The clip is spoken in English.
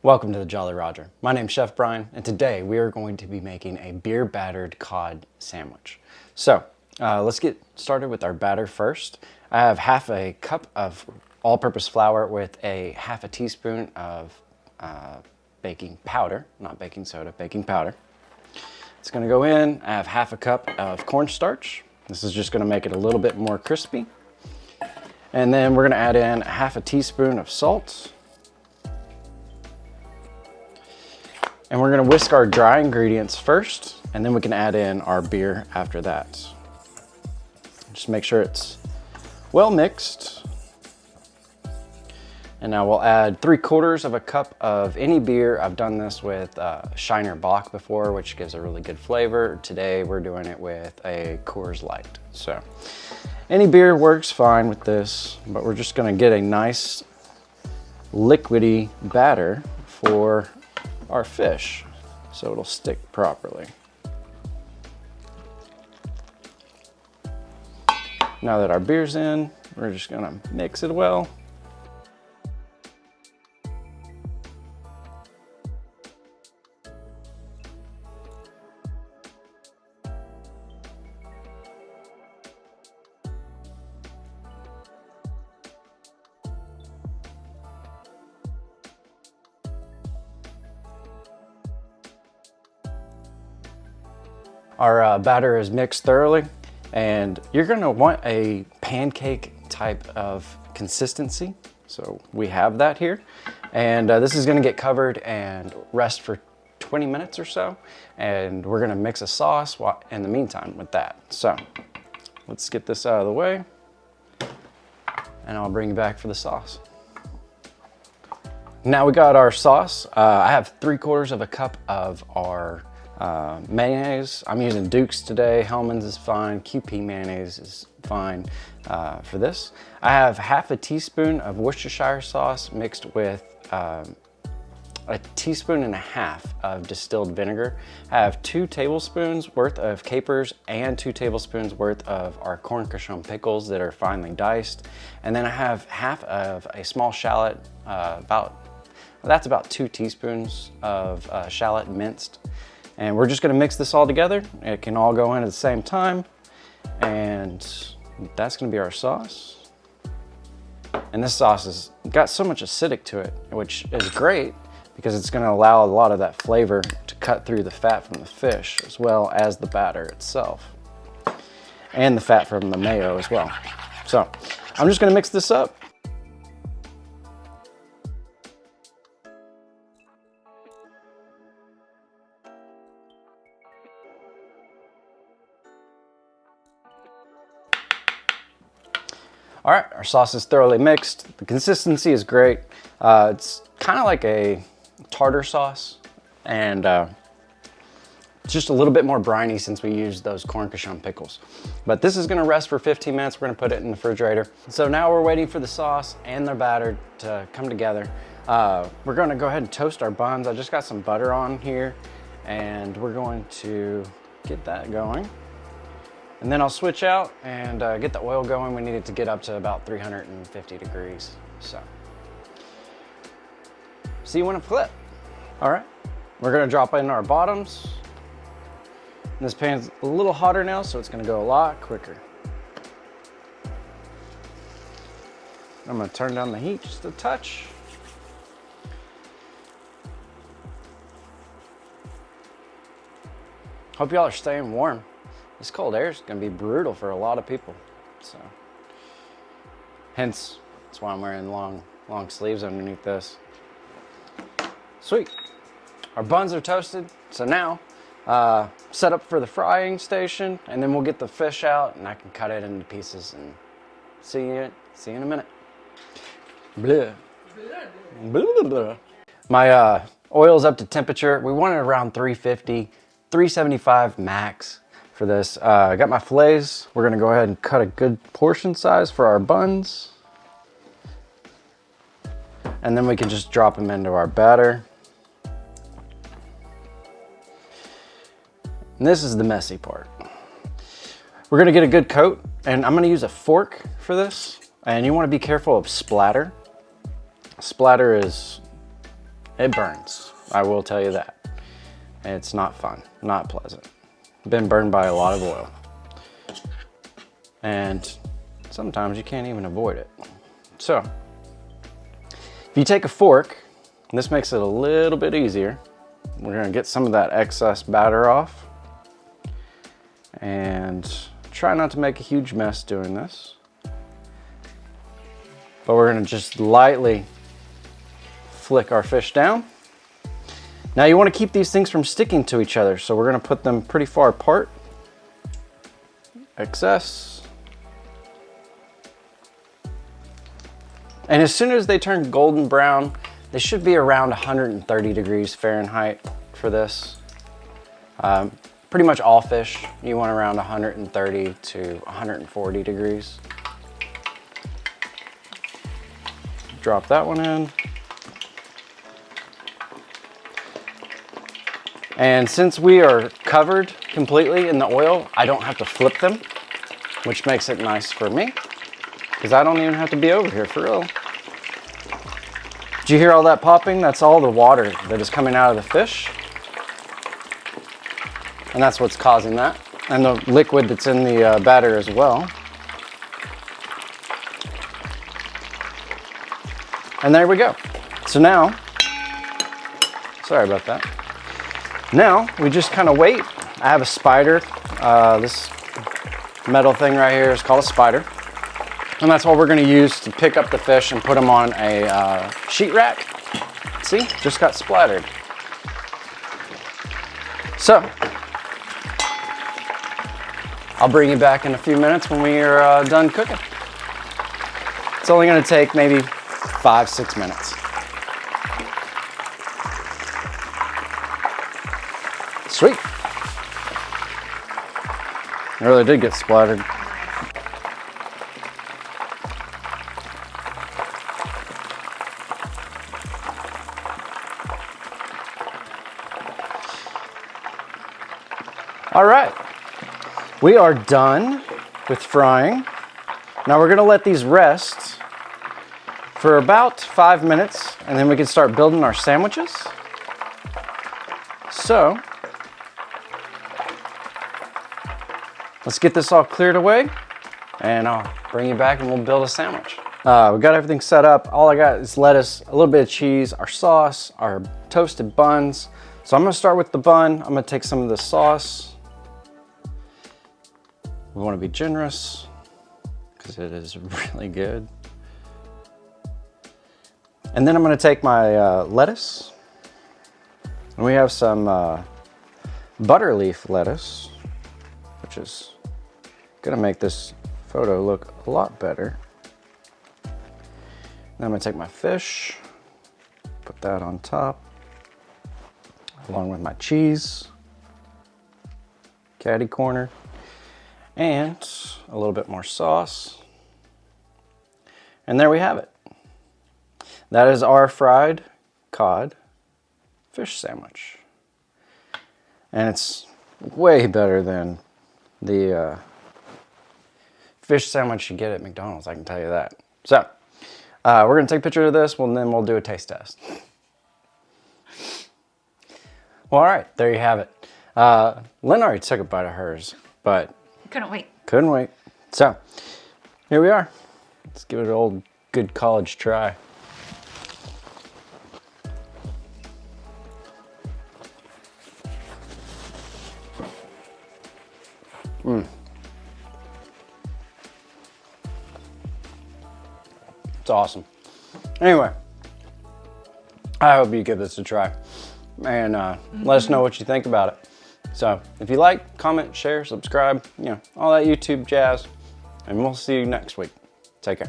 Welcome to the Jolly Roger. My name's Chef Brian, and today we are going to be making a beer battered cod sandwich. So let's get started with our batter first. I have half a cup of all-purpose flour with a half a teaspoon of baking powder, not baking soda, baking powder. It's gonna go in. I have half a cup of cornstarch. This is just gonna make it a little bit more crispy. And then we're gonna add in half a teaspoon of salt. And we're gonna whisk our dry ingredients first, and then we can add in our beer after that. Just make sure it's well mixed. And now we'll add 3/4 of a cup of any beer. I've done this with Shiner Bock before, which gives a really good flavor. Today we're doing it with a Coors Light. So any beer works fine with this, but we're just gonna get a nice liquidy batter for our fish so it'll stick properly. Now that our beer's in, we're just gonna mix it well. Our batter is mixed thoroughly, and you're gonna want a pancake type of consistency. So we have that here. And this is gonna get covered and rest for 20 minutes or so. And we're gonna mix a sauce in the meantime with that. So let's get this out of the way, and I'll bring you back for the sauce. Now we got our sauce. I have 3/4 of a cup of our mayonnaise. I'm using Duke's today. Hellman's is fine. QP mayonnaise is fine for this. I have half a teaspoon of Worcestershire sauce mixed with a teaspoon and a half of distilled vinegar. I have 2 tablespoons worth of capers and 2 tablespoons worth of our cornichon pickles that are finely diced. And then I have half of a small shallot, that's about 2 teaspoons of shallot minced. And we're just gonna mix this all together. It can all go in at the same time. And that's gonna be our sauce. And this sauce has got so much acidic to it, which is great because it's gonna allow a lot of that flavor to cut through the fat from the fish as well as the batter itself. And the fat from the mayo as well. So I'm just gonna mix this up. All right, our sauce is thoroughly mixed. The consistency is great. It's kind of like a tartar sauce, and it's just a little bit more briny since we used those cornichon pickles. But this is gonna rest for 15 minutes. We're gonna put it in the refrigerator. So now we're waiting for the sauce and the batter to come together. We're gonna go ahead and toast our buns. I just got some butter on here, and we're going to get that going. And then I'll switch out and get the oil going. We need it to get up to about 350 degrees. So, see you when it flip. All right, we're gonna drop in our bottoms. And this pan's a little hotter now, so it's gonna go a lot quicker. I'm gonna turn down the heat just a touch. Hope y'all are staying warm. This cold air is gonna be brutal for a lot of people. So, hence, that's why I'm wearing long sleeves underneath this. Sweet, our buns are toasted. So now, set up for the frying station, and then we'll get the fish out and I can cut it into pieces and see you in a minute. Blah. Blah, blah, blah. My oil's up to temperature. We want it around 350, 375 max. For this, I got my fillets. We're gonna go ahead and cut a good portion size for our buns. And then we can just drop them into our batter. And this is the messy part. We're gonna get a good coat, and I'm gonna use a fork for this. And you wanna be careful of splatter. Splatter is It burns, I will tell you that. It's not fun, not pleasant. Been burned by a lot of oil. And sometimes you can't even avoid it. So, if you take a fork, and this makes it a little bit easier, we're gonna get some of that excess batter off. And try not to make a huge mess doing this. But we're gonna just lightly flick our fish down. Now you wanna keep these things from sticking to each other, so we're gonna put them pretty far apart. Excess. And as soon as they turn golden brown, they should be around 130 degrees Fahrenheit for this. Pretty much all fish, you want around 130 to 140 degrees. Drop that one in. And since we are covered completely in the oil, I don't have to flip them, which makes it nice for me, because I don't even have to be over here for real. Did you hear all that popping? That's all the water that is coming out of the fish. And that's what's causing that. And the liquid that's in the batter as well. And there we go. So now, sorry about that. Now we just kind of wait. I have a spider. This metal thing right here is called a spider. And that's what we're gonna use to pick up the fish and put them on a sheet rack. See, just got splattered. So, I'll bring you back in a few minutes when we are done cooking. It's only gonna take maybe 5-6 minutes. Sweet. It really did get splattered. All right, we are done with frying. Now we're gonna let these rest for about 5 minutes, and then we can start building our sandwiches. So, let's get this all cleared away, and I'll bring you back and we'll build a sandwich. We got everything set up. All I got is lettuce, a little bit of cheese, our sauce, our toasted buns. So I'm gonna start with the bun. I'm gonna take some of the sauce. We wanna be generous because it is really good. And then I'm gonna take my lettuce. And we have some butter leaf lettuce, which is gonna make this photo look a lot better. Then I'm gonna take my fish, put that on top, along with my cheese, catty corner, and a little bit more sauce. And there we have it. That is our fried cod fish sandwich. And it's way better than the fish sandwich you get at McDonald's, I can tell you that. So, we're gonna take a picture of this, and then we'll do a taste test. Well, all right, there you have it. Lynn already took a bite of hers, but couldn't wait. Couldn't wait. So, here we are. Let's give it an old good college try. It's awesome. Anyway, I hope you give this a try, and let us know what you think about it. So if you like, comment, share, subscribe, you know, all that YouTube jazz, and we'll see you next week. Take care.